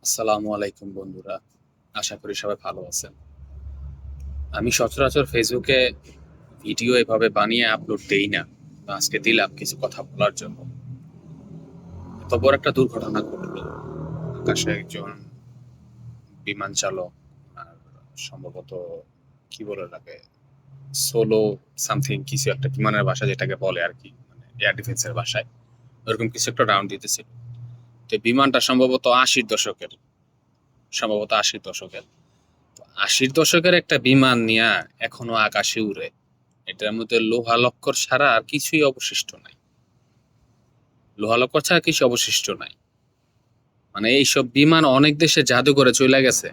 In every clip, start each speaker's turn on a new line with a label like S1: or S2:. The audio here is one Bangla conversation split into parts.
S1: আসসালামু আলাইকুম বন্ধুরা, আশা করি সবাই ভালো আছেন। আমি সচরাচর ফেসবুকে ভিডিও এভাবে বানিয়ে আপলোড দেই না। তো আজকে দিলাম কিছু কথা বলার জন্য। এত বড় একটা দুর্ঘটনা ঘটলো, আকাশে একজন বিমান চালক আর সম্ভবত কি বলে লাগে সোলো সামথিং কিছু একটা বিমানের ভাষা যেটাকে বলে আর কি, মানে এয়ার ডিফেন্সের ভাষায় ওরকম কিছু একটা রাউন্ড দিতেছিল। তো বিমানটা সম্ভবত আশির দশকের 80 দশকের একটা বিমান নিয়ে এখনো আকাশে উড়ে। এটার মধ্যে লোহা লক্কর ছাড়া আর কিছুই অবশিষ্ট নাই। লোহা লক্কর ছাড়া কিছু অবশিষ্ট নাই। মানে এইসব বিমান অনেক দেশে জাদুঘরে চলে গেছে।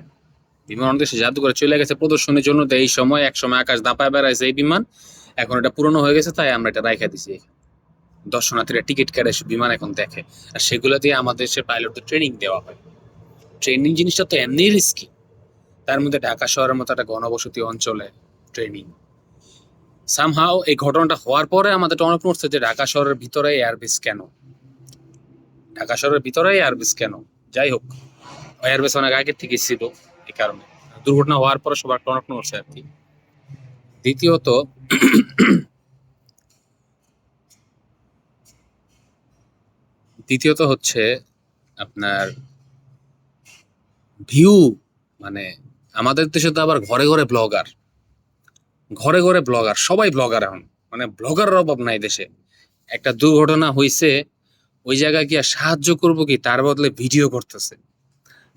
S1: বিমান অনেক দেশে জাদুঘরে চলে গেছে প্রদর্শনীর জন্য। তো এই সময় একসময় আকাশ দাপায় বেড়াইছে এই বিমান। এখন এটা পুরনো হয়ে গেছে, তাই আমরা এটা রাইখা দিছি এখানে। দর্শনার্থীরা টিকিট কেটে এসে বিমান এখন দেখে। আর সেগুলো দিয়ে আমাদের দেশের পাইলটদের ট্রেনিং দেওয়া হয়। ট্রেনিং জিনিসটা তো এমনি রিস্কি, তার মধ্যে ঢাকা শহরের মতো একটা ঘনবসতি অঞ্চলে ট্রেনিং। সামহাও এই ঘটনাটা হওয়ার পরে আমাদের টনক নড়ছে যে ঢাকা শহরের ভিতরে এয়ারবেস কেন, ঢাকা শহরের ভিতরে এয়ারবেস কেন। যাই হোক, এয়ারবেস অনেক আগে থেকে ছিল, এই কারণে দুর্ঘটনা হওয়ার পরে সবার টনক নড়ছে আর কি। দ্বিতীয়ত দ্বিতীয়ত হচ্ছে আপনার ভিউ, মানে আমাদের দেশে তো আবার ঘরে ঘরে ব্লগার, ঘরে ঘরে ব্লগার, সবাই ব্লগার এখন। মানে ব্লগারের অভাব নাই দেশে। একটা দুর্ঘটনা হইছে, ওই জায়গায় গিয়া সাহায্য করবো কি, তার বদলে ভিডিও করতেছে,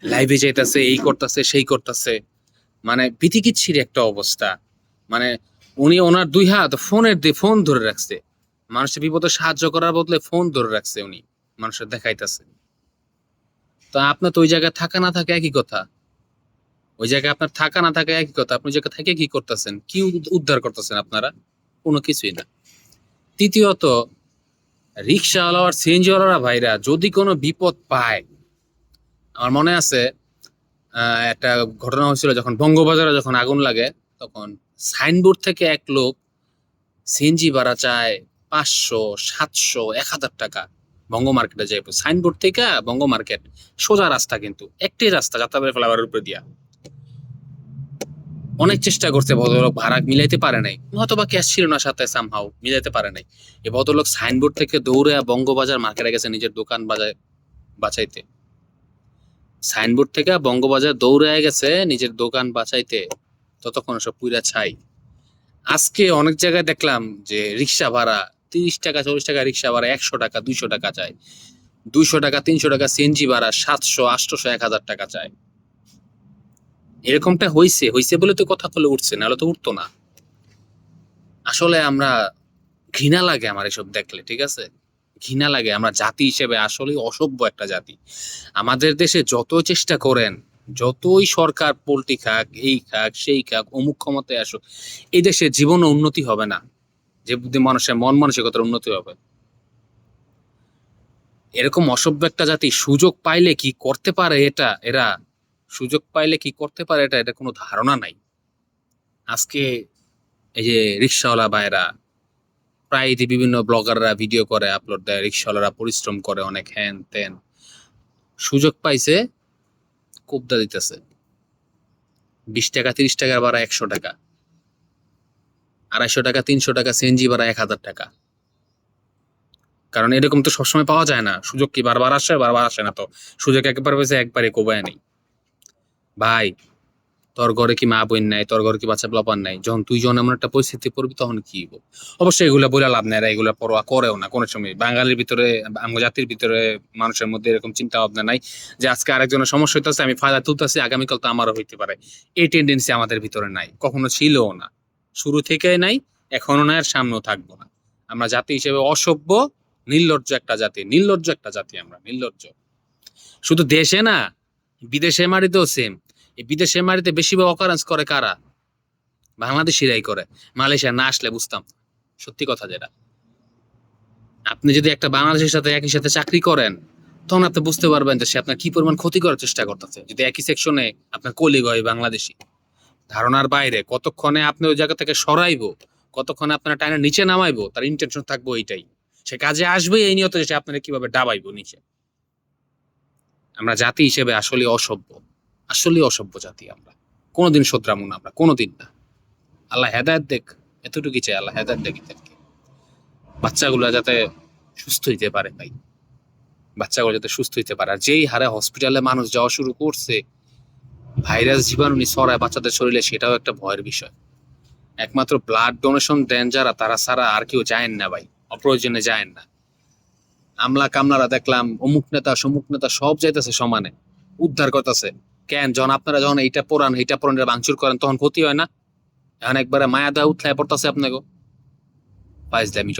S1: লাইভে যাইতেছে, এই করতেছে সেই করতেছে। মানে বিতিকিচ্ছির একটা অবস্থা। মানে উনি ওনার দুই হাত ফোনের দিয়ে ফোন ধরে রাখছে, মানুষের বিপদে সাহায্য করার বদলে ফোন ধরে রাখছে উনি, মানুষের দেখাইতেছে। তো আপনার তো ওই জায়গায় থাকা না থাকে একই কথা। ওই জায়গায় আপনার থাকা না থাকে একই কথা। আপনি ওই জায়গায় থেকে কি করতেছেন, কি উদ্ধার করতেছেন আপনারা? কোনো কিছুই না। তৃতীয়ত, রিক্সাওয়ালা আর সিএনজি ওয়ালারা ভাইরা যদি কোনো বিপদ পায়, আমার মনে আছে একটা ঘটনা হয়েছিল যখন বঙ্গবাজারে যখন আগুন লাগে, তখন সাইনবোর্ড থেকে এক লোক সিএনজি ভাড়া চায় 500, 700, 1000 টাকা। বঙ্গ মার্কেটে যাইব, সাইনবোর্ড থেকে বঙ্গ মার্কেট সোজা রাস্তা, কিন্তু একটাই রাস্তা যাত্রাবাড়ি ফ্লাইওভারের উপরে দিয়া। অনেক চেষ্টা করছে ভদ্রলোক, ভাড়া মিলাইতে পারে নাই, হয়তো বা ক্যাশ ছিল না সাথে, সামহাও মিলাইতে পারে নাই। এই ভদ্রলোক সাইনবোর্ড থেকে দৌড়ে বঙ্গবাজার মার্কেটে গেছে নিজের দোকান বাঁচাইতে। সাইনবোর্ড থেকে বঙ্গবাজার দৌড়ে গেছে নিজের দোকান বাঁচাইতে, ততক্ষণ সব পুইরা ছাই। আজকে অনেক জায়গায় দেখলাম যে রিক্সা ভাড়া 30 টাকা 40 টাকা, রিক্সা ভাড়া 100 টাকা 200 টাকা চায়, 200 টাকা 300 টাকা সিএনজি ভাড়া 700 800 1000 টাকা চায়। এরকমটা হইছে হইছে বলে তো কথা বলে উঠছে, নাহলে তো উঠতো না। আসলে আমরা ঘৃণা লাগে আমার এসব দেখলে, ঠিক আছে, ঘৃণা লাগে। আমরা জাতি হিসেবে আসলে অসভ্য একটা জাতি। আমাদের দেশে যত চেষ্টা করেন, যতই সরকার পোল্টি খাক, এই খাক সেই খাক, অমুক ক্ষমতায় আসুক, এই দেশে জীবনে উন্নতি হবে না। যে বুদ্ধি মানুষের মন মানসিকতার উন্নতি হবে। এরকম অসভ্য একটা জাতি সুযোগ পাইলে কি করতে পারে, এরা সুযোগ পাইলে কি করতে পারে এটা কোনো ধারণা নাই। আজকে এই যে রিক্সাওয়ালা ভাইরা, প্রায় যে বিভিন্ন ব্লগাররা ভিডিও করে আপলোড দেয়, রিক্সাওয়ালারা পরিশ্রম করে অনেক, হ্যান ত্যান, সুযোগ পাইছে কোবদা দিতেছে। 20 টাকা 30 টাকার ভাড়া 100 টাকা, 250 টাকা 300 টাকা সিএনজি ভাড়া 1000 টাকা। কারণ এরকম তো সবসময় পাওয়া যায় না। সুযোগ কি বারবার আসে? বারবার আসে না তো। সুযোগ একবার পেয়েছে, একবারে কোবায় নেই। ভাই, তোর ঘরে কি মা বোন নাই? তোর ঘরে কি বাচ্চা পোলাপান নাই? যখন তুই যখন এমন একটা পরিস্থিতি পড়বি তখন কি হইব? অবশ্যই এগুলা বইলা লাভ নাই, এরা এগুলা পরোয়া করেও না কোনো সময়। বাঙালির ভিতরে, আমার জাতির ভিতরে, মানুষের মধ্যে এরকম চিন্তা ভাবনা নাই যে আজকে আরেকজনের সমস্যা হইতেছে, আমি ফায়দা তুলতেছি, আগামীকাল তো আমারও হইতে পারে। এই টেন্ডেন্সি আমাদের ভিতরে নাই, কখনো ছিলও না, শুরু থেকেই নাই, এখনো নাই, আর সামনেও থাকবো না। আমরা জাতি হিসেবে অসভ্য, নির্লজ্জ একটা জাতি, নির্লজ্জ একটা জাতি আমরা, নির্লজ্জ। শুধু দেশে না, বিদেশে মাটিতেও সেম। এই বিদেশে মাটিতে বেশিরভাগ অকারেন্স করে কারা? বাংলাদেশিরাই করে। মালয়েশিয়া না আসলে বুঝতাম। সত্যি কথা যেটা, আপনি যদি একটা বাংলাদেশের সাথে একই সাথে চাকরি করেন, তখন আপনি বুঝতে পারবেন যে সে আপনার কি পরিমাণ ক্ষতি করার চেষ্টা করতেছে। যদি একই সেকশনে আপনার কলিগ হয় বাংলাদেশি, ধারণার বাইরে, কতক্ষণে আপনি ওই জায়গা থেকে সরাইবো, কতক্ষণে আপনার টাইনের নিচে নামাইবো, তার ইন্টেনশন থাকবো এইটাই। সে কাজে আসবে এই নিয়ত যে সে আপনারা কিভাবে ডাবাইবো নিচে। আমরা জাতি হিসেবে আসলে অসভ্য জাতি আমরা। কোনোদিন শোধরামু না আমরা, কোনোদিন না। আল্লাহ হেদায়েত দেখ, এতটুকুই চাই, আল্লাহ হেদায়েত দেখ এদেরকে। বাচ্চাগুলো যাতে সুস্থ হইতে পারে ভাই, বাচ্চাগুলো যাতে সুস্থ হইতে পারে। আর যেই হারে হসপিটালে মানুষ যাওয়া শুরু করছে, ভাইরাস জীবাণু ছড়ায় বাচ্চাদের শরীরে, সেটাও একটা ভয়ের বিষয়। একমাত্র ব্লাড ডোনেশন দেন যারা, তারা ছাড়া আর কেউ যায়েন না ভাই, অপ্রয়োজনে যায়েন না। আমলা কামলারা দেখলাম অমুক নেতা সমুক নেতা সব যাইতেছে সমানে, উদ্ধার করতেছে। কেন? যখন আপনারা যখন এইটা পড়ান ভাঙচুর করেন, তখন ক্ষতি হয় না? এখন একবারে মায়া দেওয়া উঠলায় পড়তেছে আপনাকে, ফাইজলামি।